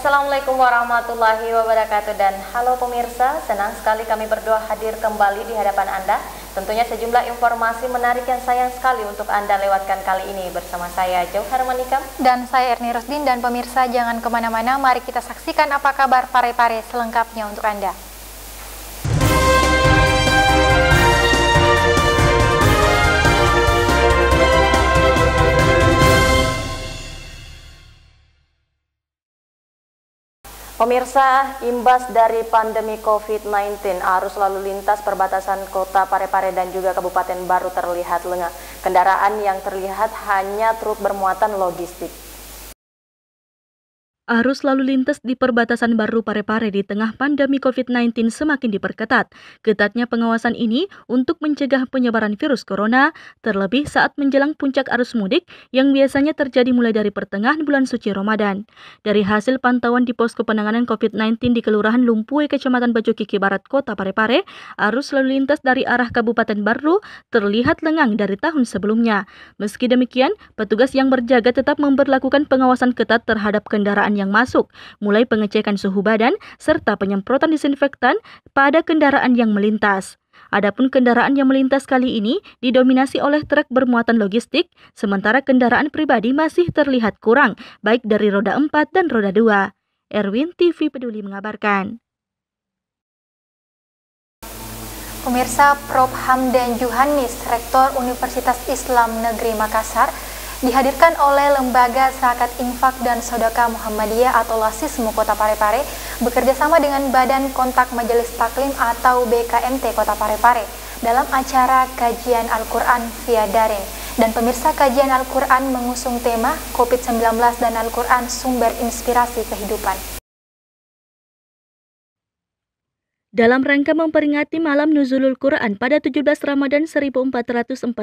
Assalamualaikum warahmatullahi wabarakatuh dan halo pemirsa, senang sekali kami berdua hadir kembali di hadapan Anda. Tentunya sejumlah informasi menarik yang sayang sekali untuk Anda lewatkan kali ini bersama saya Jauhar Manikam dan saya Erni Rusdin. Dan pemirsa jangan kemana-mana, mari kita saksikan apa kabar Parepare selengkapnya untuk Anda. Pemirsa, imbas dari pandemi COVID-19, arus lalu lintas perbatasan kota Parepare dan juga Kabupaten Baru terlihat lengang. Kendaraan yang terlihat hanya truk bermuatan logistik. Arus lalu lintas di perbatasan Baru Parepare di tengah pandemi COVID-19 semakin diperketat. Ketatnya pengawasan ini untuk mencegah penyebaran virus corona, terlebih saat menjelang puncak arus mudik yang biasanya terjadi mulai dari pertengahan bulan suci Ramadan. Dari hasil pantauan di posko penanganan COVID-19 di Kelurahan Lumpue, Kecamatan Bajokiki Barat, Kota Parepare, arus lalu lintas dari arah Kabupaten Baru terlihat lengang dari tahun sebelumnya. Meski demikian, petugas yang berjaga tetap memberlakukan pengawasan ketat terhadap kendaraan yang masuk, mulai pengecekan suhu badan serta penyemprotan disinfektan pada kendaraan yang melintas. Adapun kendaraan yang melintas kali ini didominasi oleh truk bermuatan logistik, sementara kendaraan pribadi masih terlihat kurang, baik dari roda 4 dan roda 2. Erwin TV Peduli mengabarkan. Pemirsa, Prof. Hamdan Juhannis, Rektor Universitas Islam Negeri Makassar, dihadirkan oleh Lembaga Zakat Infak dan Sodaka Muhammadiyah atau Lasismu Kota Parepare bekerja sama dengan Badan Kontak Majelis Taklim atau BKMT Kota Parepare dalam acara kajian Al-Quran via daring. Dan pemirsa, kajian Al-Quran mengusung tema COVID-19 dan Al-Quran Sumber Inspirasi Kehidupan. Dalam rangka memperingati malam Nuzulul Quran pada 17 Ramadan 1441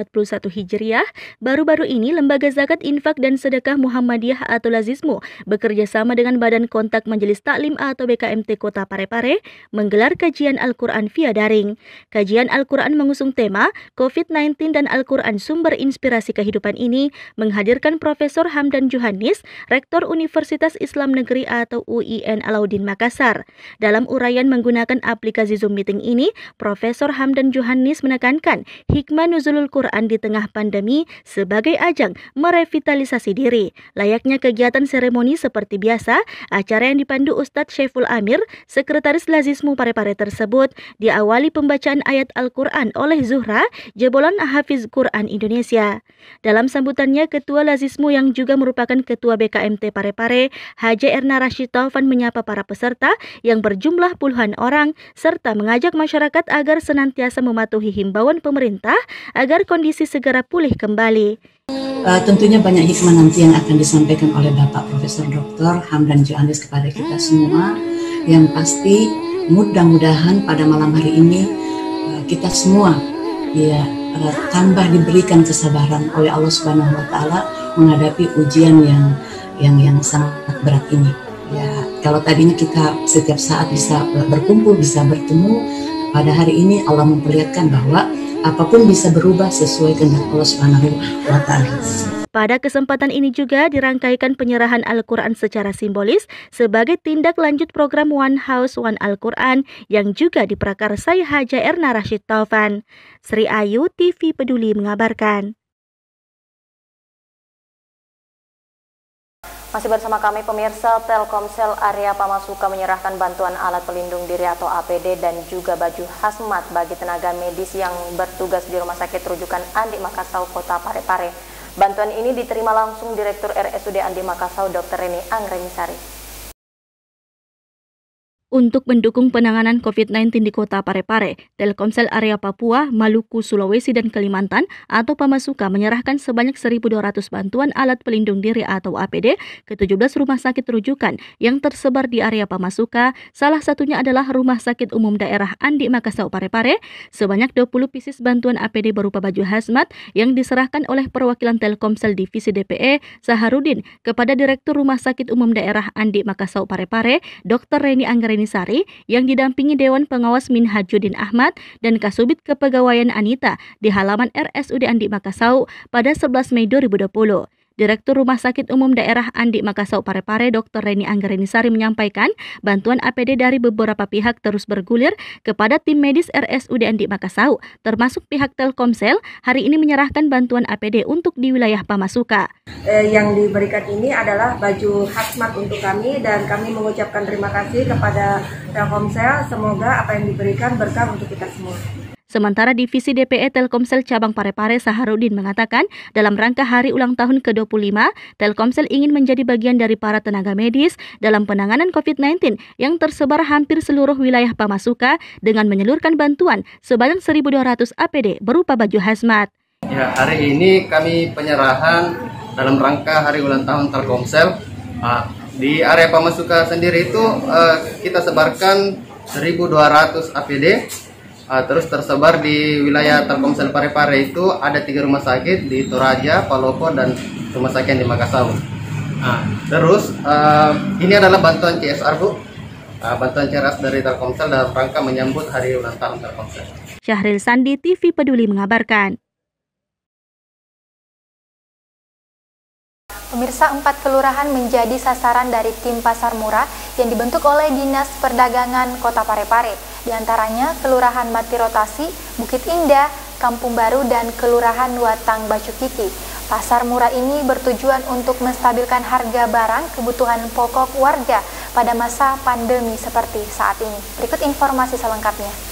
Hijriah, baru-baru ini Lembaga Zakat Infak dan Sedekah Muhammadiyah atau Lazismu bekerja sama dengan Badan Kontak Majelis Taklim atau BKMT Kota Parepare menggelar kajian Al-Quran via daring. Kajian Al-Quran mengusung tema COVID-19 dan Al-Quran Sumber Inspirasi Kehidupan ini menghadirkan Profesor Hamdan Juhannis, Rektor Universitas Islam Negeri atau UIN Alauddin Makassar. Dalam uraian menggunakan aplikasi Zoom Meeting ini, Profesor Hamdan Juhannis menekankan hikmah nuzulul Quran di tengah pandemi sebagai ajang merevitalisasi diri. Layaknya kegiatan seremoni seperti biasa, acara yang dipandu Ustadz Syaiful Amir, Sekretaris Lazismu Parepare tersebut, diawali pembacaan ayat Al-Quran oleh Zuhra, jebolan Hafiz Quran Indonesia. Dalam sambutannya, Ketua Lazismu yang juga merupakan Ketua BKMT Parepare, Haja Erna Rashid Taufan menyapa para peserta yang berjumlah puluhan orang, serta mengajak masyarakat agar senantiasa mematuhi himbauan pemerintah agar kondisi segera pulih kembali. Tentunya banyak hikmah nanti yang akan disampaikan oleh Bapak Profesor Dr. Hamdan Juhannis kepada kita semua. Yang pasti mudah-mudahan pada malam hari ini kita semua tambah diberikan kesabaran oleh Allah Subhanahu wa taala menghadapi ujian yang sangat berat ini. Ya, kalau tadinya kita setiap saat bisa berkumpul, bisa bertemu, pada hari ini Allah memperlihatkan bahwa apapun bisa berubah sesuai kehendak Allah Subhanahu wa taala. Pada kesempatan ini juga dirangkaikan penyerahan Al-Quran secara simbolis sebagai tindak lanjut program One House One Al-Quran yang juga diprakarsai Haja Erna Rashid Taufan. Sri Ayu TV Peduli mengabarkan. Masih bersama kami pemirsa, Telkomsel Area Pamasuka menyerahkan bantuan alat pelindung diri atau APD dan juga baju hazmat bagi tenaga medis yang bertugas di Rumah Sakit Rujukan Andi Makassau Kota Parepare. Bantuan ini diterima langsung Direktur RSUD Andi Makassau Dr. Reni Anggranisari. Untuk mendukung penanganan COVID-19 di Kota Parepare, Telkomsel Area Papua, Maluku, Sulawesi, dan Kalimantan atau Pamasuka menyerahkan sebanyak 1.200 bantuan alat pelindung diri atau APD ke 17 rumah sakit rujukan yang tersebar di area Pamasuka. Salah satunya adalah Rumah Sakit Umum Daerah Andi Makassau Parepare. Sebanyak 20 pieces bantuan APD berupa baju hazmat yang diserahkan oleh perwakilan Telkomsel Divisi DPE Saharudin kepada Direktur Rumah Sakit Umum Daerah Andi Makassau Parepare, Dr. Reni Anggranisari, yang didampingi Dewan Pengawas Minhajuddin Ahmad dan Kasubit Kepegawaian Anita di halaman RSUD Andi Makassau pada 11 Mei 2020. Direktur Rumah Sakit Umum Daerah Andi Makassau Parepare Dr. Reni Anggarenisari menyampaikan bantuan APD dari beberapa pihak terus bergulir kepada tim medis RSUD Andi Makassau, termasuk pihak Telkomsel hari ini menyerahkan bantuan APD untuk di wilayah Pamasuka. Yang diberikan ini adalah baju hazmat untuk kami dan kami mengucapkan terima kasih kepada Telkomsel. Semoga apa yang diberikan berkah untuk kita semua. Sementara Divisi DPE Telkomsel Cabang Parepare Saharudin mengatakan dalam rangka hari ulang tahun ke-25, Telkomsel ingin menjadi bagian dari para tenaga medis dalam penanganan COVID-19 yang tersebar hampir seluruh wilayah Pamasuka dengan menyalurkan bantuan sebanyak 1.200 APD berupa baju hazmat. Ya, hari ini kami penyerahan dalam rangka hari ulang tahun Telkomsel. Di area Pamasuka sendiri itu kita sebarkan 1.200 APD. Terus tersebar di wilayah Telkomsel Parepare itu ada 3 rumah sakit di Toraja, Palopo, dan rumah sakit di Makassau. Terus ini adalah bantuan CSR, Bu. Bantuan CSR dari Telkomsel dalam rangka menyambut hari ulang tahun Telkomsel. Syahril Sandi, TV Peduli mengabarkan. Pemirsa, 4 kelurahan menjadi sasaran dari tim pasar murah yang dibentuk oleh Dinas Perdagangan Kota Parepare. Di antaranya Kelurahan Mati Rotasi, Bukit Indah, Kampung Baru, dan Kelurahan Watang Bacukiki. Pasar murah ini bertujuan untuk menstabilkan harga barang kebutuhan pokok warga pada masa pandemi seperti saat ini. Berikut informasi selengkapnya.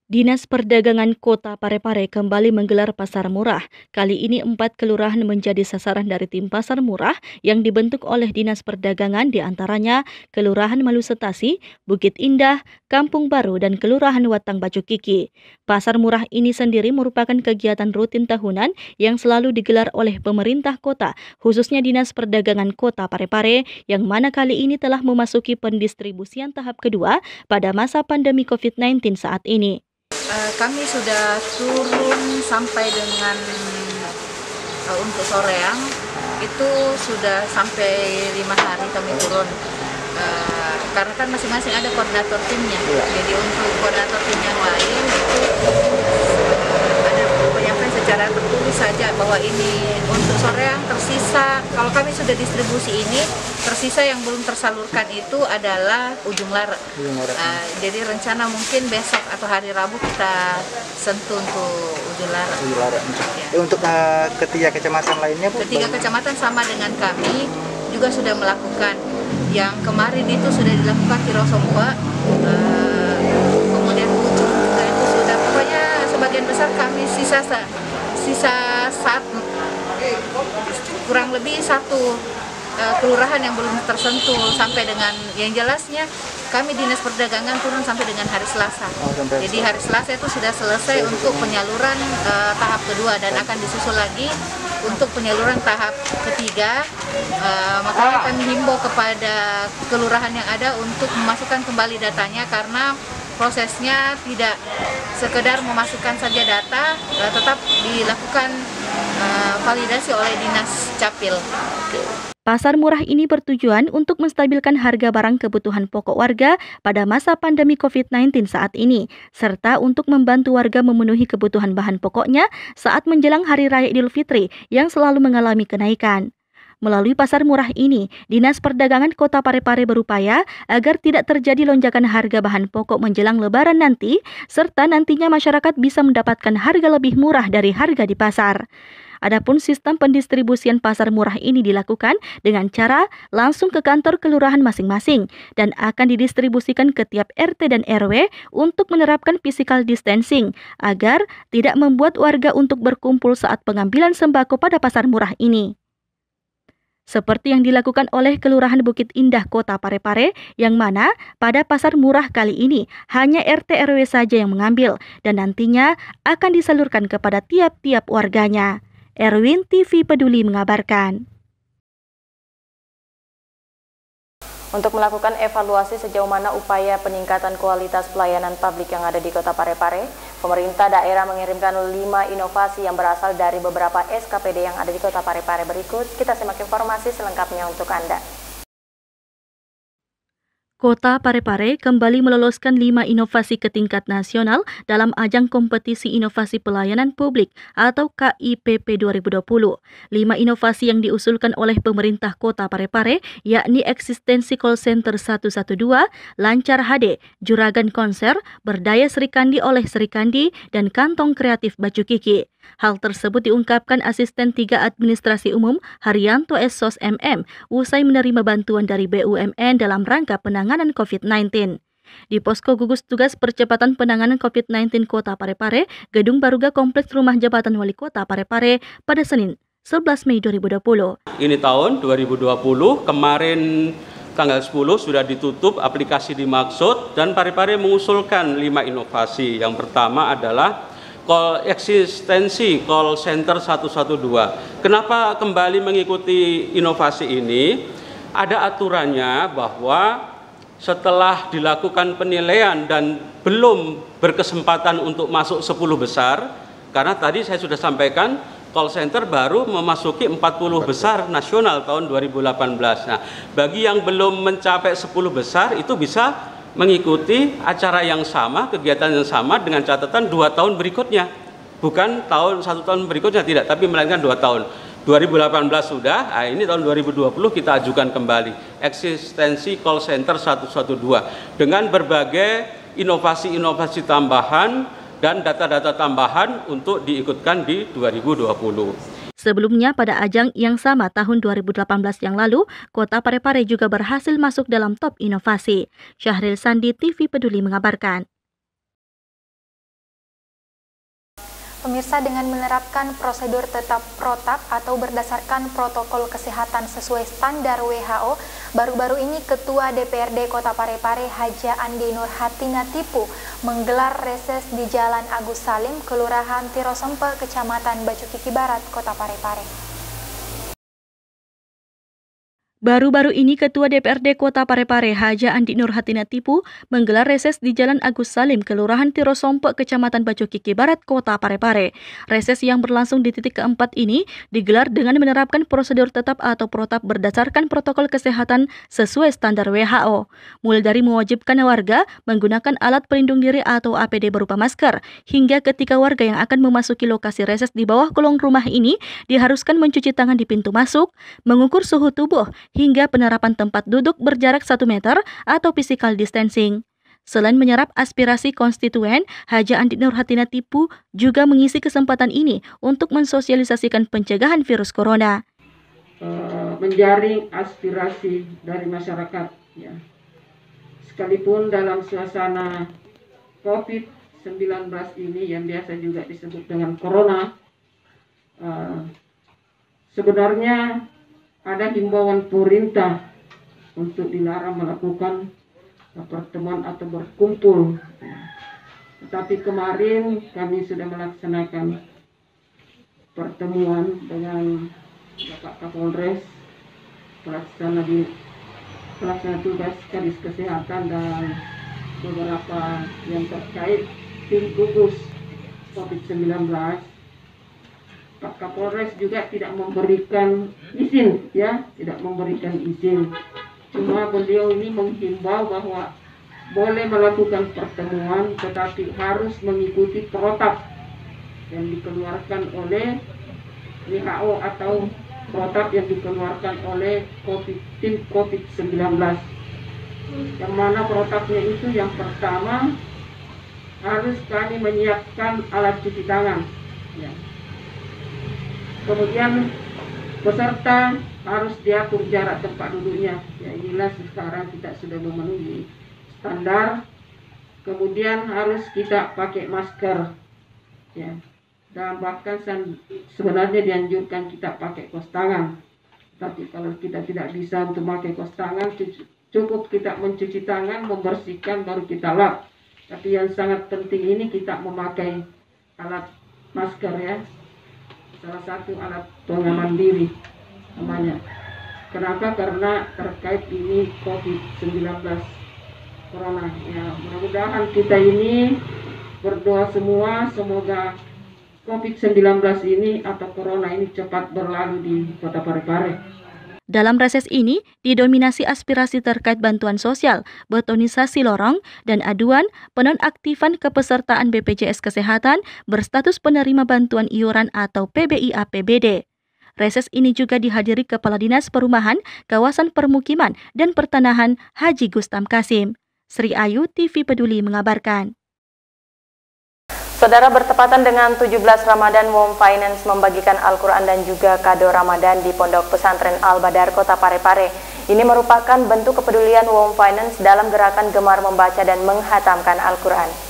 Dinas Perdagangan Kota Parepare kembali menggelar pasar murah. Kali ini 4 kelurahan menjadi sasaran dari tim pasar murah yang dibentuk oleh Dinas Perdagangan, di antaranya Kelurahan Malusetasi, Bukit Indah, Kampung Baru, dan Kelurahan Watang Bacukiki. Pasar murah ini sendiri merupakan kegiatan rutin tahunan yang selalu digelar oleh pemerintah kota, khususnya Dinas Perdagangan Kota Parepare, yang mana kali ini telah memasuki pendistribusian tahap kedua pada masa pandemi COVID-19 saat ini. Kami sudah turun sampai dengan untuk soreang itu sudah sampai 5 hari kami turun, karena kan masing-masing ada koordinator timnya. Jadi untuk koordinator tim yang lain itu ada penyampaian secara tertulis saja bahwa ini untuk soreang tersisa. Kalau kami sudah distribusi ini, tersisa yang belum tersalurkan itu adalah Ujung Lara. Jadi rencana mungkin besok atau hari Rabu kita sentuh untuk Ujung Lara. Ya. Untuk ketiga kecamatan lainnya, Bu? Ketiga kecamatan sama dengan kami juga sudah melakukan. Yang kemarin itu sudah dilakukan Tirosomua, kemudian Ujung juga itu sudah. Pokoknya sebagian besar kami sisa kurang lebih 1 kelurahan yang belum tersentuh sampai dengan yang jelasnya kami Dinas Perdagangan turun sampai dengan hari Selasa. Jadi hari Selasa itu sudah selesai untuk penyaluran tahap kedua dan akan disusul lagi untuk penyaluran tahap ketiga. Makanya kami himbau kepada kelurahan yang ada untuk memasukkan kembali datanya, karena prosesnya tidak sekedar memasukkan saja data, tetap dilakukan validasi oleh Dinas Capil. Pasar murah ini bertujuan untuk menstabilkan harga barang kebutuhan pokok warga pada masa pandemi COVID-19 saat ini, serta untuk membantu warga memenuhi kebutuhan bahan pokoknya saat menjelang Hari Raya Idul Fitri yang selalu mengalami kenaikan. Melalui pasar murah ini, Dinas Perdagangan Kota Parepare berupaya agar tidak terjadi lonjakan harga bahan pokok menjelang Lebaran nanti, serta nantinya masyarakat bisa mendapatkan harga lebih murah dari harga di pasar. Adapun sistem pendistribusian pasar murah ini dilakukan dengan cara langsung ke kantor kelurahan masing-masing dan akan didistribusikan ke tiap RT dan RW untuk menerapkan physical distancing agar tidak membuat warga untuk berkumpul saat pengambilan sembako pada pasar murah ini. Seperti yang dilakukan oleh Kelurahan Bukit Indah Kota Parepare, yang mana pada pasar murah kali ini hanya RT RW saja yang mengambil dan nantinya akan disalurkan kepada tiap-tiap warganya. Erwin, TV Peduli mengabarkan. Untuk melakukan evaluasi sejauh mana upaya peningkatan kualitas pelayanan publik yang ada di Kota Parepare, pemerintah daerah mengirimkan 5 inovasi yang berasal dari beberapa SKPD yang ada di Kota Parepare. Berikut kita simak informasi selengkapnya untuk Anda. Kota Parepare kembali meloloskan 5 inovasi ke tingkat nasional dalam ajang kompetisi inovasi pelayanan publik atau KIPP 2020. 5 inovasi yang diusulkan oleh pemerintah Kota Parepare yakni eksistensi call center 112, lancar HD, juragan konser, berdaya Serikandi oleh Serikandi, dan kantong kreatif baju Kiki. Hal tersebut diungkapkan Asisten 3 Administrasi Umum Haryanto Essos MM usai menerima bantuan dari BUMN dalam rangka penanganan COVID-19. Di posko gugus tugas percepatan penanganan COVID-19 Kota Parepare, Gedung Baruga Kompleks Rumah Jabatan Wali Kota Parepare pada Senin 11 Mei 2020. Ini tahun 2020, kemarin tanggal 10 sudah ditutup aplikasi dimaksud dan Parepare mengusulkan 5 inovasi. Yang pertama adalah eksistensi call center 112. Kenapa kembali mengikuti inovasi ini? Ada aturannya bahwa setelah dilakukan penilaian dan belum berkesempatan untuk masuk 10 besar, karena tadi saya sudah sampaikan call center baru memasuki 40 besar nasional tahun 2018. Nah, bagi yang belum mencapai 10 besar itu bisa mengikuti acara yang sama, kegiatan yang sama dengan catatan 2 tahun berikutnya. Bukan 1 tahun berikutnya, tidak, tapi melainkan 2 tahun. 2018 sudah, ini tahun 2020 kita ajukan kembali eksistensi call center 112 dengan berbagai inovasi-inovasi tambahan dan data-data tambahan untuk diikutkan di 2020. Sebelumnya pada ajang yang sama tahun 2018 yang lalu, Kota Parepare juga berhasil masuk dalam top inovasi. Syahril Sandi, TV Peduli mengabarkan. Pemirsa, dengan menerapkan prosedur tetap protap atau berdasarkan protokol kesehatan sesuai standar WHO, baru-baru ini Ketua DPRD Kota Parepare Haja Andi Nurhatina Tipu menggelar reses di Jalan Agus Salim, Kelurahan Tirosompe, Kecamatan Baju Kiki Barat, Kota Parepare. Baru-baru ini Ketua DPRD Kota Parepare Haja Andi Nurhatina Tipu menggelar reses di Jalan Agus Salim, Kelurahan Tirosompe, Kecamatan Baju Kiki Barat, Kota Parepare. Reses yang berlangsung di titik keempat ini digelar dengan menerapkan prosedur tetap atau protap berdasarkan protokol kesehatan sesuai standar WHO. Mulai dari mewajibkan warga menggunakan alat pelindung diri atau APD berupa masker, hingga ketika warga yang akan memasuki lokasi reses di bawah kolong rumah ini diharuskan mencuci tangan di pintu masuk, mengukur suhu tubuh, hingga penerapan tempat duduk berjarak 1 meter atau physical distancing. Selain menyerap aspirasi konstituen, Haja Andi Nurhatina Tipu juga mengisi kesempatan ini untuk mensosialisasikan pencegahan virus corona. Menjaring aspirasi dari masyarakat, ya. Sekalipun dalam suasana COVID-19 ini yang biasa juga disebut dengan corona, sebenarnya ada himbauan pemerintah untuk dilarang melakukan pertemuan atau berkumpul. Tetapi kemarin kami sudah melaksanakan pertemuan dengan Bapak Kapolres, pelaksana tugas Kadis Kesehatan dan beberapa yang terkait tim gugus COVID-19. Pak Kapolres juga tidak memberikan izin, tidak memberikan izin. Cuma beliau ini menghimbau bahwa boleh melakukan pertemuan, tetapi harus mengikuti protap yang dikeluarkan oleh WHO atau protap yang dikeluarkan oleh tim COVID-19. Yang mana protapnya itu yang pertama harus kami menyiapkan alat cuci tangan. Ya. Kemudian peserta harus diatur jarak tempat duduknya. Ya, inilah sekarang kita sudah memenuhi standar. Kemudian harus kita pakai masker. Ya. Dan bahkan sebenarnya dianjurkan kita pakai kaos tangan. Tapi kalau kita tidak bisa untuk pakai kaos tangan, cukup kita mencuci tangan, membersihkan, baru kita lap. Tapi yang sangat penting ini kita memakai alat masker, ya. Salah satu alat pengaman diri namanya. Kenapa? Karena terkait ini COVID-19 corona. Ya, mudah-mudahan kita ini berdoa semua semoga COVID-19 ini atau corona ini cepat berlalu di Kota Parepare. Dalam reses ini didominasi aspirasi terkait bantuan sosial, betonisasi lorong, dan aduan penonaktifan kepesertaan BPJS Kesehatan berstatus penerima bantuan iuran atau PBI-APBD. Reses ini juga dihadiri Kepala Dinas Perumahan, Kawasan Permukiman, dan Pertanahan Haji Gustam Kasim. Sri Ayu, TV Peduli mengabarkan. Saudara, bertepatan dengan 17 Ramadan, WOM Finance membagikan Al-Quran dan juga kado Ramadan di Pondok Pesantren Al-Badar, Kota Parepare. Ini merupakan bentuk kepedulian WOM Finance dalam gerakan gemar membaca dan menghatamkan Al-Quran.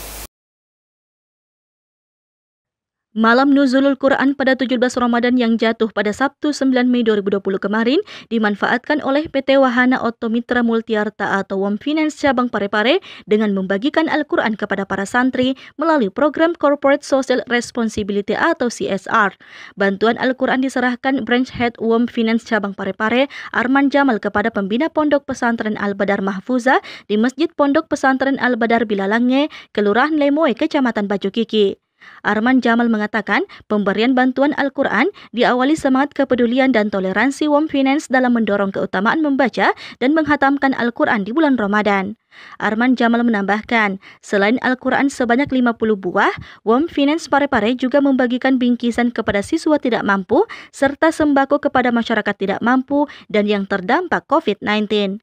Malam Nuzulul Quran pada 17 Ramadan yang jatuh pada Sabtu 9 Mei 2020 kemarin dimanfaatkan oleh PT Wahana Auto Mitra Multiarta atau WOM Finance Cabang Parepare dengan membagikan Al-Quran kepada para santri melalui program Corporate Social Responsibility atau CSR. Bantuan Al-Quran diserahkan Branch Head WOM Finance Cabang Parepare, Arman Jamal, kepada pembina Pondok Pesantren Al-Badar Mahfuza di Masjid Pondok Pesantren Al-Badar Bilalange, Kelurahan Lemoe, Kecamatan Baju Kiki. Arman Jamal mengatakan pemberian bantuan Al-Quran diawali semangat kepedulian dan toleransi WOM Finance dalam mendorong keutamaan membaca dan menghatamkan Al-Quran di bulan Ramadan. Arman Jamal menambahkan, selain Al-Quran sebanyak 50 buah, WOM Finance Parepare juga membagikan bingkisan kepada siswa tidak mampu serta sembako kepada masyarakat tidak mampu dan yang terdampak COVID-19.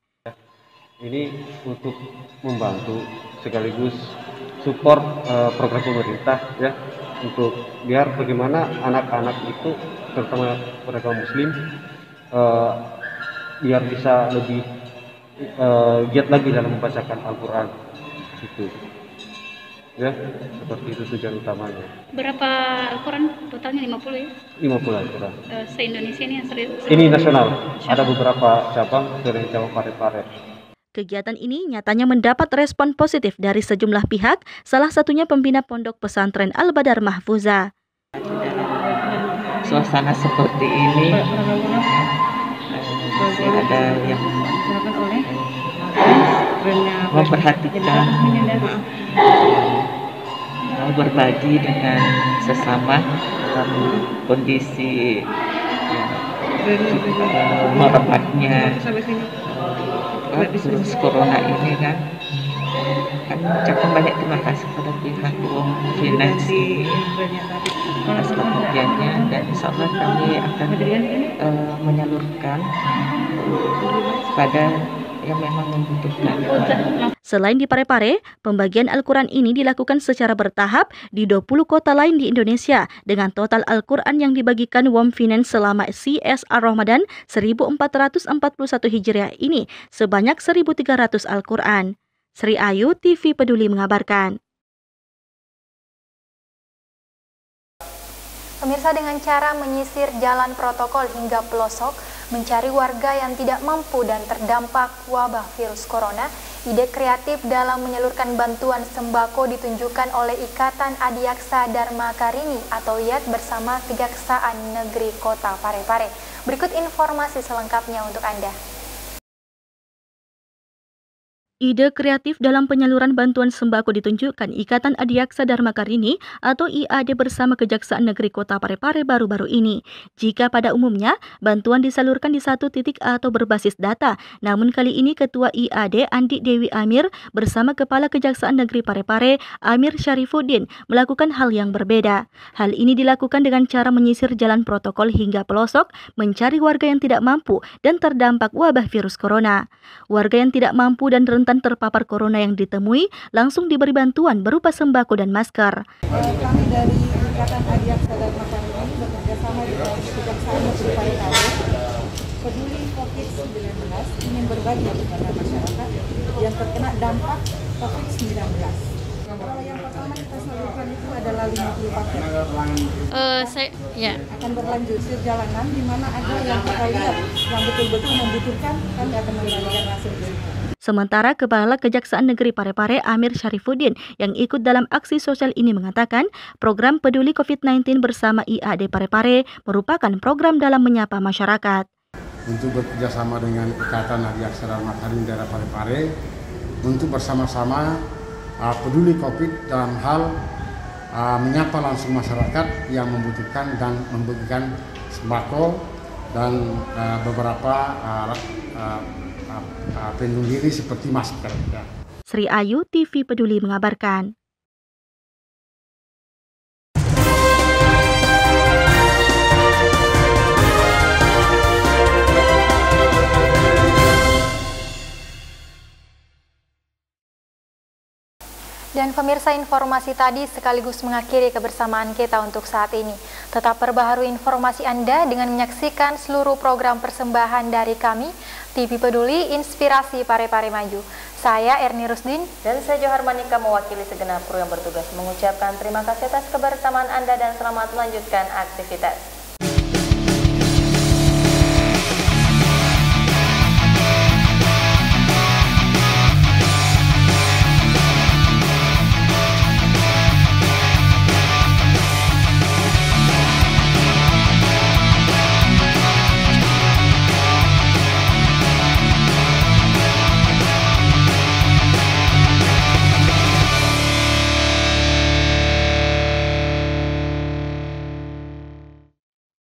Ini untuk membantu sekaligus support program pemerintah ya, untuk biar bagaimana anak-anak itu terutama mereka muslim biar bisa lebih giat lagi dalam membacakan Al-Quran gitu ya, seperti itu tujuan utamanya. Berapa Al-Quran totalnya? 50 ya? 50 Al-Quran. Se-Indonesia ini yang ini nasional. Ada beberapa cabang dari cabang Parepare. Kegiatan ini nyatanya mendapat respon positif dari sejumlah pihak, salah satunya pembina Pondok Pesantren Al-Badar Mahfuza. Suasana seperti ini masih ada yang memperhatikan, mau berbagi dengan sesama dalam kondisi merebaknya virus corona ini kan ucapkan banyak terima kasih kepada pihak WOM Finance atas pemberiannya, dan insya Allah kami akan menyalurkan pada yang memang membutuhkan. Selain di Parepare, pembagian Al-Quran ini dilakukan secara bertahap di 20 kota lain di Indonesia dengan total Al-Quran yang dibagikan WOM Finance selama CSR Ramadan 1441 Hijriah ini sebanyak 1.300 Al-Quran. Sri Ayu, TV Peduli mengabarkan. Pemirsa, dengan cara menyisir jalan protokol hingga pelosok, mencari warga yang tidak mampu dan terdampak wabah virus corona, ide kreatif dalam menyalurkan bantuan sembako ditunjukkan oleh Ikatan Adiaksa Dharma Karini atau IAD bersama Kejaksaan Negeri Kota Parepare. Berikut informasi selengkapnya untuk Anda. Ide kreatif dalam penyaluran bantuan sembako ditunjukkan Ikatan Adiaksa Dharma Karini atau IAD bersama Kejaksaan Negeri Kota Parepare baru-baru ini. Jika pada umumnya bantuan disalurkan di satu titik atau berbasis data, namun kali ini Ketua IAD Andi Dewi Amir bersama Kepala Kejaksaan Negeri Parepare Amir Syarifuddin melakukan hal yang berbeda. Hal ini dilakukan dengan cara menyisir jalan protokol hingga pelosok, mencari warga yang tidak mampu dan terdampak wabah virus corona. Warga yang tidak mampu dan rentan terpapar corona yang ditemui langsung diberi bantuan berupa sembako dan masker. Kami dari Ikatan Adiaksa Dharma Karini bekerjasama dengan Kejaksaan Negeri Parepare peduli COVID-19 ingin berbagi kepada masyarakat yang terkena dampak COVID-19. Kalau yang pertama kita salurkan itu adalah 50 paket. Akan berlanjut di jalanan di mana ada yang kita lihat yang betul-betul membutuhkan, kami akan membagikan hasil itu. Sementara Kepala Kejaksaan Negeri Parepare Amir Syarifuddin yang ikut dalam aksi sosial ini mengatakan program peduli COVID-19 bersama IAD Parepare merupakan program dalam menyapa masyarakat. Untuk bekerjasama dengan Ikatan Adiaksa Dharma Karini daerah Parepare untuk bersama-sama peduli COVID dalam hal menyapa langsung masyarakat yang membutuhkan dan membagikan sembako dan beberapa pelindung diri seperti masker. Ya. Sri Ayu, TV Peduli mengabarkan. Dan pemirsa, informasi tadi sekaligus mengakhiri kebersamaan kita untuk saat ini. Tetap perbaharui informasi Anda dengan menyaksikan seluruh program persembahan dari kami, TV Peduli, Inspirasi Pare-Pare Maju. Saya Erni Rusdin dan saya Johar Manika mewakili segenap kru yang bertugas mengucapkan terima kasih atas kebersamaan Anda dan selamat melanjutkan aktivitas.